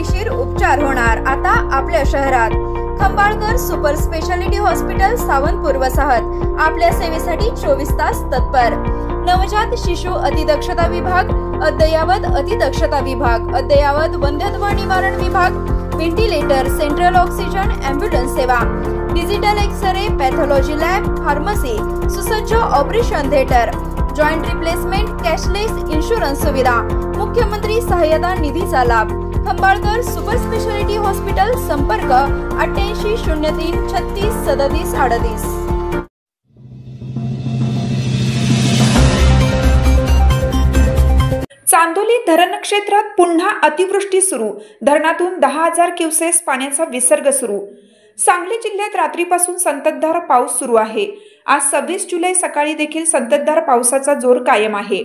खात्रीशीर उपचार होणार आता आपल्या शहरात। Khambalkar super speciality hospital Sawantpur वसाहत आपल्या सेवेसाठी 24 तास तत्पर। नवजात शिशु अतिदक्षता विभाग, अद्ययावत अतिदक्षता विभाग, अद्ययावत वंध्यत्व निवारण विभाग, व्हेंटिलेटर, सेंट्रल ऑक्सिजन, एम्ब्युलन्स सेवा, digital x-ray, pathology lab, pharmacy, सुसज्ज operation theatre, joint replacement, cashless insurance सुविधा, मुख्यमंत्री सहायता निधीचा लाभ। खंबाळकर सुपर स्पेशालिटी हॉस्पिटल, संपर्क 88 03 36 37 38। चांदोली धरण क्षेत्रात पुन्हा अतिवृष्टी सुरू, धरणातून 10,000 क्युसेस पाण्याचा विसर्ग सुरू। सांगली जिल्ह्यात रात्रीपासून संततधार पाऊस सुरू आहे। आज 26 जुलै सकाळी देखील संततधार पावसाचा जोर कायम आहे।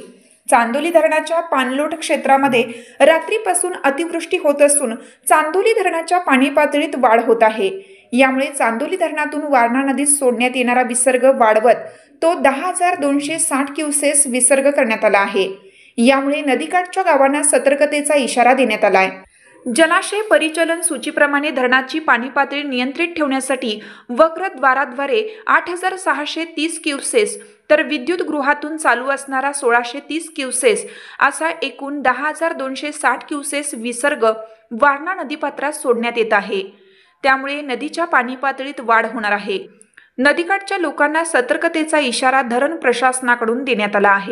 चांदोली धरणाच्या पाणलोट क्षेत्रामध्ये रात्रीपासून अतिवृष्टी होत असून चांदोली धरणाच्या पाणी पातळीत वाढ होत आहे। यामुळे चांदोली धरणातून वारणा नदीत सोडण्यात येणारा विसर्ग वाढवत तो 10,260 क्युसेस विसर्ग करण्यात आला आहे। यामुळे नदीकाठच्या गावांना सतर्कतेचा इशारा देण्यात आला आहे। जलाशय परिचालन सूचीप्रमाणे धरणाची पाणी पातळी नियंत्रित ठेवण्यासाठी वक्रद्वाराद्वारे 8,630 क्युसेस तर विद्युत गृहातून चालू असणारा 1,630 क्युसेस असा एकूण 10,260 क्युसेस विसर्ग वारणा नदीपात्रात सोडण्यात येत आहे। त्यामुळे नदीच्या पाणी पातळीत वाढ होणार आहे। नदीकाठच्या लोकांना सतर्कतेचा इशारा धरण प्रशासनाकडून देण्यात आला आहे।